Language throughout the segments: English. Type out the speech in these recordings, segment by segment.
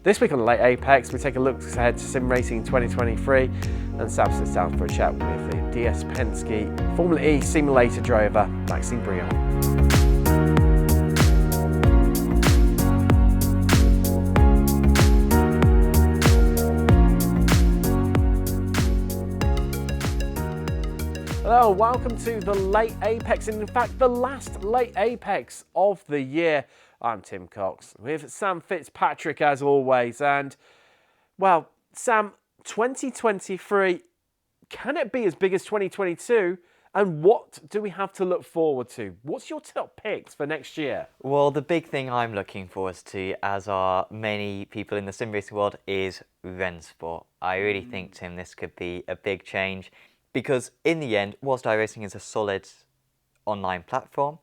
This week on the Late Apex, we take a look ahead to sim racing 2023, and Sam sits down for a chat with the DS Penske Formula E simulator driver, Maxime Brient. Hello, welcome to the Late Apex, and in fact, the last Late Apex of the year. I'm Tim Cox with Sam Fitzpatrick as always, and well, Sam, 2023, can it be as big as 2022? And what do we have to look forward to? What's your top picks for next year? Well, the big thing I'm looking forward to, as are many people in the sim racing world, is Rennsport. I really think, Tim, this could be a big change because in the end, whilst iRacing is a solid online platform,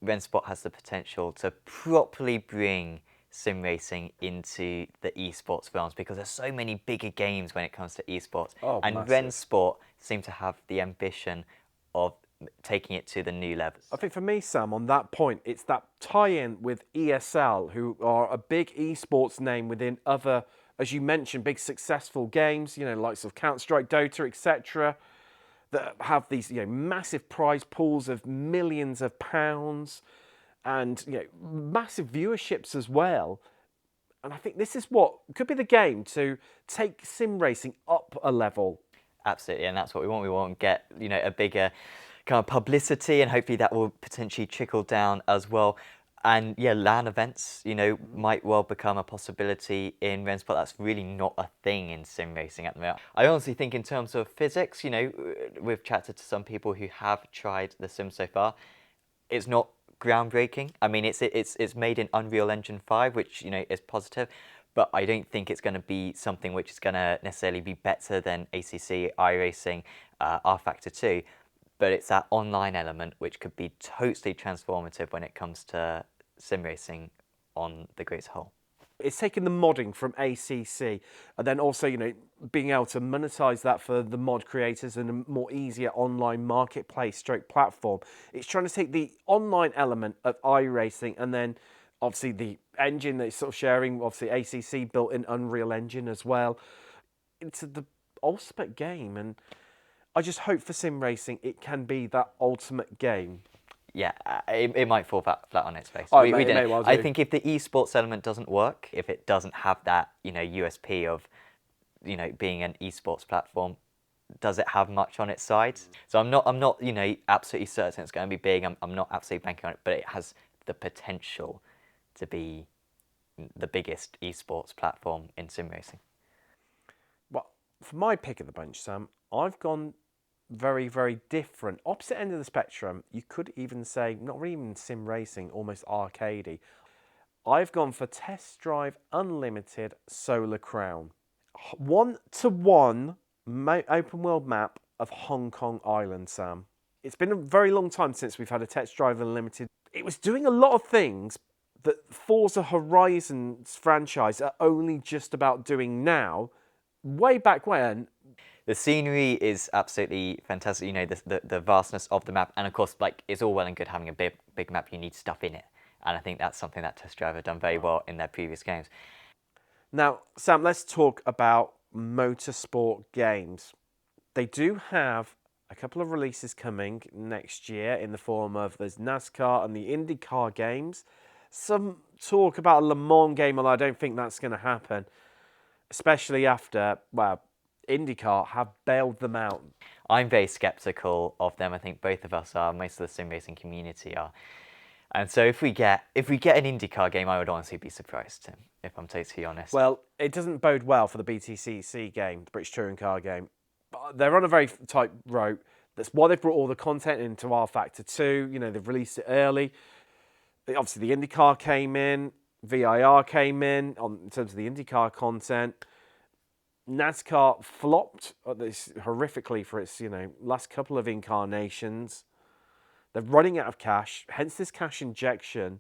Rennsport has the potential to properly bring sim racing into the esports realms because there's so many bigger games when it comes to esports. And massive. Rennsport seem to have the ambition of taking it to the new levels. I think for me, Sam, on that point, it's that tie-in with ESL, who are a big esports name within other, as you mentioned, big successful games, you know, likes of Counter-Strike, Dota, etc., that have these, massive prize pools of millions of pounds and, massive viewerships as well. And I think this is what could be the game to take sim racing up a level. Absolutely, and that's what we want. We want to get, a bigger kind of publicity, and hopefully that will potentially trickle down as well. And yeah, LAN events, might well become a possibility in Rennsport. That's really not a thing in sim racing at the moment. I honestly think in terms of physics, we've chatted to some people who have tried the sim so far. It's not groundbreaking. I mean, it's made in Unreal Engine 5, which, is positive. But I don't think it's going to be something which is going to necessarily be better than ACC, iRacing, rFactor 2. But it's that online element which could be totally transformative when it comes to sim racing on the grid as a whole. It's taking the modding from ACC and then also, being able to monetize that for the mod creators and a more easier online marketplace stroke platform. It's trying to take the online element of iRacing and then obviously the engine that it's sort of sharing, obviously ACC built in Unreal Engine as well, into the ultimate game. And I just hope for sim racing it can be that ultimate game. Yeah, it might fall flat on its face. Oh, we it may well do. I think if the esports element doesn't work, if it doesn't have that USP of being an esports platform, does it have much on its side? So I'm not absolutely certain it's going to be big. I'm not absolutely banking on it, but it has the potential to be the biggest esports platform in sim racing. Well, for my pick of the bunch, Sam, I've gone very, very different. Opposite end of the spectrum, you could even say, not really even sim racing, almost arcadey. I've gone for TestDrive Unlimited Solar Crown. 1-to-1 open world map of Hong Kong Island, Sam. It's been a very long time since we've had a TestDrive Unlimited. It was doing a lot of things that Forza Horizon's franchise are only just about doing now. Way back when. The scenery is absolutely fantastic, the vastness of the map. And of course, it's all well and good having a big map, you need stuff in it. And I think that's something that TestDrive have done very well in their previous games. Now, Sam, let's talk about motorsport games. They do have a couple of releases coming next year in the form of there's NASCAR and the IndyCar games. Some talk about a Le Mans game, although I don't think that's going to happen, especially after, IndyCar have bailed them out. I'm very sceptical of them. I think both of us are. Most of the sim racing community are. And so if we get an IndyCar game, I would honestly be surprised, Tim, if I'm totally honest. Well, it doesn't bode well for the BTCC game, the British Touring Car game. They're on a very tight rope. That's why they've brought all the content into rFactor 2. They've released it early. Obviously, the IndyCar came in. VIR came in in terms of the IndyCar content. NASCAR flopped this horrifically for its, last couple of incarnations. They're running out of cash, hence this cash injection.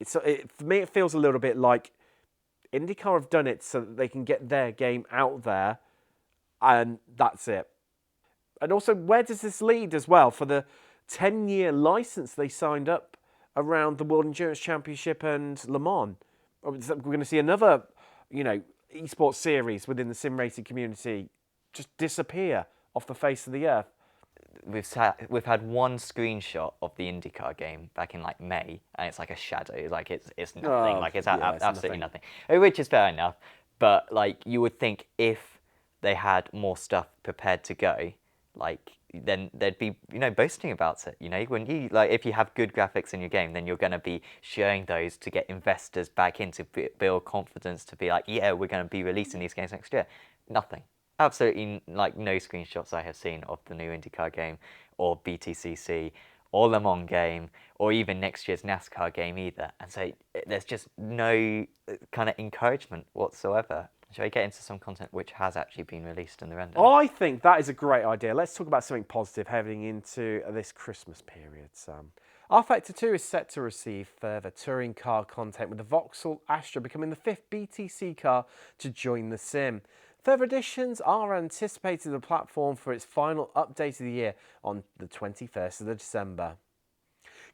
For me, it feels a little bit like IndyCar have done it so that they can get their game out there, and that's it. And also, where does this lead as well for the 10-year license they signed up around the World Endurance Championship and Le Mans? We're going to see another esports series within the sim racing community just disappear off the face of the earth. We've had one screenshot of the IndyCar game back in like May, and it's like a shadow, like it's nothing, it's absolutely nothing, which is fair enough. But like you would think if they had more stuff prepared to go, like then they'd be boasting about it. When you if you have good graphics in your game, then you're going to be showing those to get investors back in, to build confidence, to be like, yeah, we're going to be releasing these games next year. Nothing. Absolutely, no screenshots I have seen of the new IndyCar game or BTCC or Le Mans game or even next year's NASCAR game either. And so there's just no kind of encouragement whatsoever. Shall we get into some content which has actually been released in the render? I think that is a great idea. Let's talk about something positive heading into this Christmas period, Sam. R-Factor 2 is set to receive further touring car content, with the Vauxhall Astra becoming the 5th BTC car to join the sim. Further additions are anticipated to the platform for its final update of the year on the 21st of December.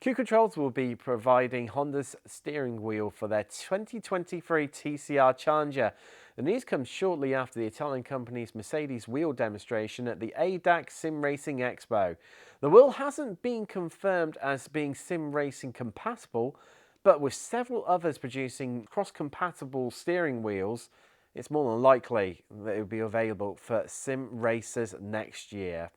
Q Controls will be providing Honda's steering wheel for their 2023 TCR Challenger. The news comes shortly after the Italian company's Mercedes wheel demonstration at the ADAC Sim Racing Expo. The wheel hasn't been confirmed as being sim racing compatible, but with several others producing cross-compatible steering wheels, it's more than likely that it will be available for sim racers next year.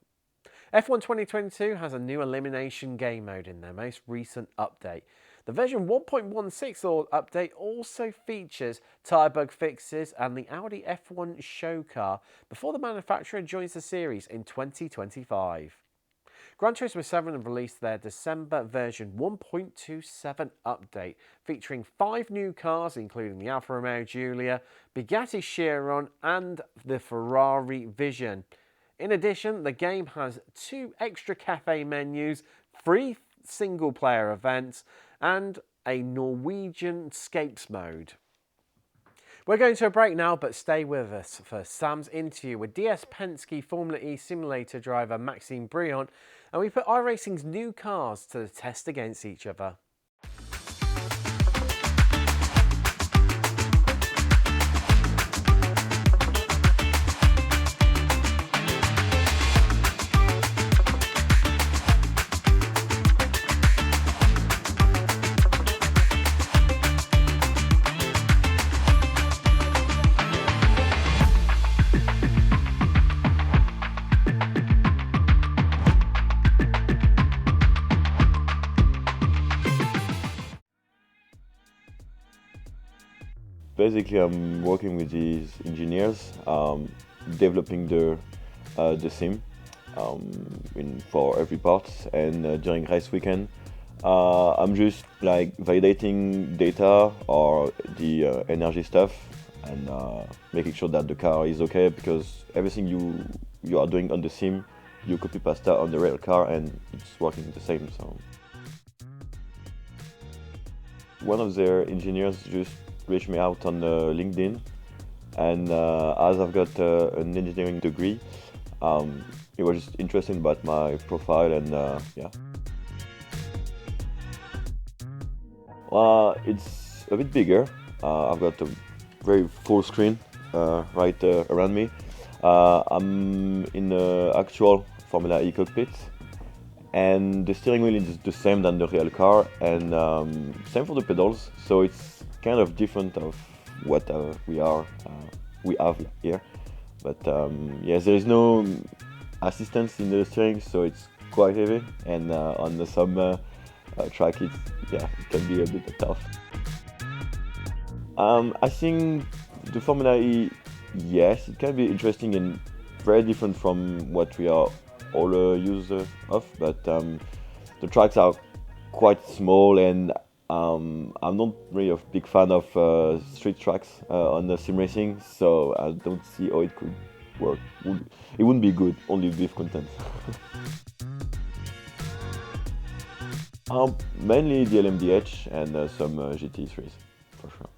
F1 2022 has a new elimination game mode in their most recent update. The version 1.16 update also features tyre bug fixes and the Audi F1 show car before the manufacturer joins the series in 2025. Gran Turismo 7 have released their December version 1.27 update, featuring 5 new cars, including the Alfa Romeo Giulia, Bugatti Chiron and the Ferrari Vision. In addition, the game has 2 extra cafe menus, 3 single-player events, and a Norwegian Scapes mode. We're going to a break now, but stay with us for Sam's interview with DS Penske Formula E simulator driver Maxime Brient, and we put iRacing's new cars to the test against each other. Basically, I'm working with these engineers, developing the sim for every part, and during race weekend, I'm just like validating data or the energy stuff, and making sure that the car is okay, because everything you are doing on the sim, you copy pasta on the real car, and it's working the same. So one of their engineers just reached me out on LinkedIn, and as I've got an engineering degree, he was just interested about my profile, and yeah. It's a bit bigger. I've got a very full screen right around me. I'm in the actual Formula E cockpit, and the steering wheel is the same than the real car, and same for the pedals, so it's kind of different of what we have here. But yes, there is no assistance in the steering, so it's quite heavy, and on some track it can be a bit tough. I think the Formula E, yes, it can be interesting and very different from what we are all used of, but the tracks are quite small, and I'm not really a big fan of street tracks on the sim racing, so I don't see how it could work. It wouldn't be good, only with content. Mainly the LMDH and some GT3s, for sure.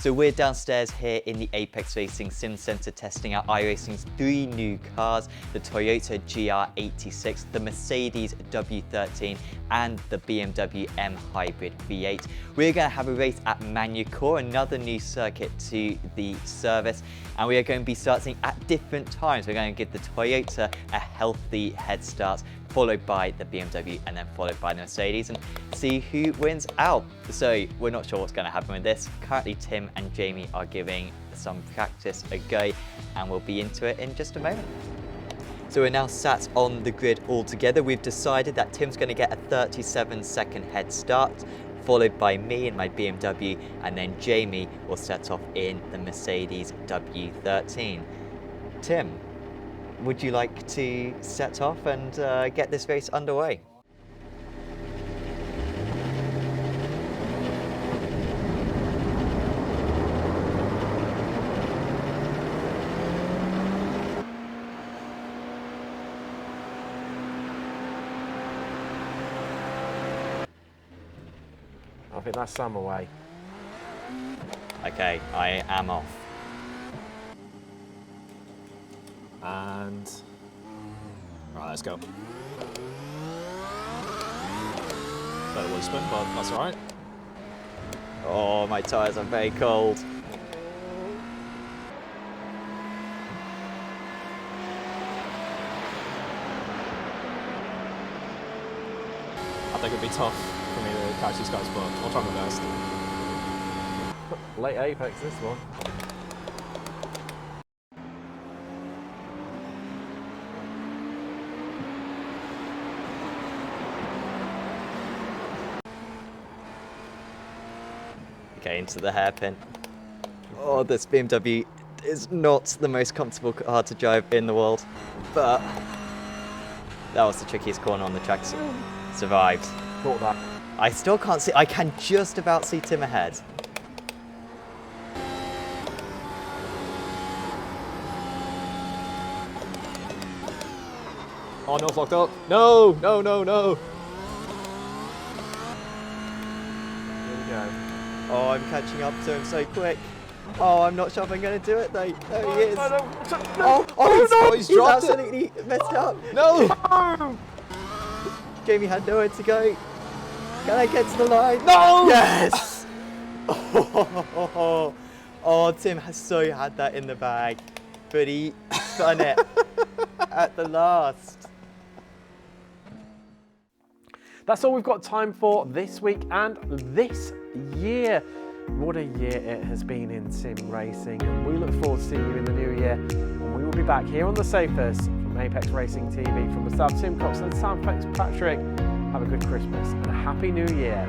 So we're downstairs here in the Apex Racing Sim Centre testing out iRacing's 3 new cars, the Toyota GR86, the Mercedes W13 and the BMW M Hybrid V8. We're going to have a race at Magny-Cours, another new circuit to the service, and we are going to be starting at different times. We're going to give the Toyota a healthy head start, followed by the BMW and then followed by the Mercedes, and see who wins out. So we're not sure what's going to happen with this. Currently Tim and Jamie are giving some practice a go and we'll be into it in just a moment. So we're now sat on the grid all together. We've decided that Tim's going to get a 37-second head start, followed by me in my BMW, and then Jamie will set off in the Mercedes W13. Tim, would you like to set off and get this race underway? I think that's Sam away. Okay, I am off. And right, let's go. Better wheel spin, but that's all right. Oh, my tyres are very cold. I think it'd be tough for me to catch these guys, but I'll try my best. Late Apex, this one. Okay, into the hairpin. Oh, this BMW is not the most comfortable car to drive in the world, but that was the trickiest corner on the track. Survived. Thought that. I still can't see, I can just about see Tim ahead. Oh no, it's locked up. No, no, no, no. Here we go. Oh, I'm catching up to him so quick. Oh, I'm not sure if I'm going to do it though. There he is. Oh, he's dropped it. absolutely messed up. No. Jamie had nowhere to go. Can I get to the line? No. Yes! Oh, Tim has so had that in the bag, but he done it at the last. That's all we've got time for this week and this year. What a year it has been in sim racing, and we look forward to seeing you in the new year. And we will be back here on the Safest from Apex Racing TV. From myself, Tim Cox, and Sam Fitzpatrick. Have a good Christmas and a Happy New Year.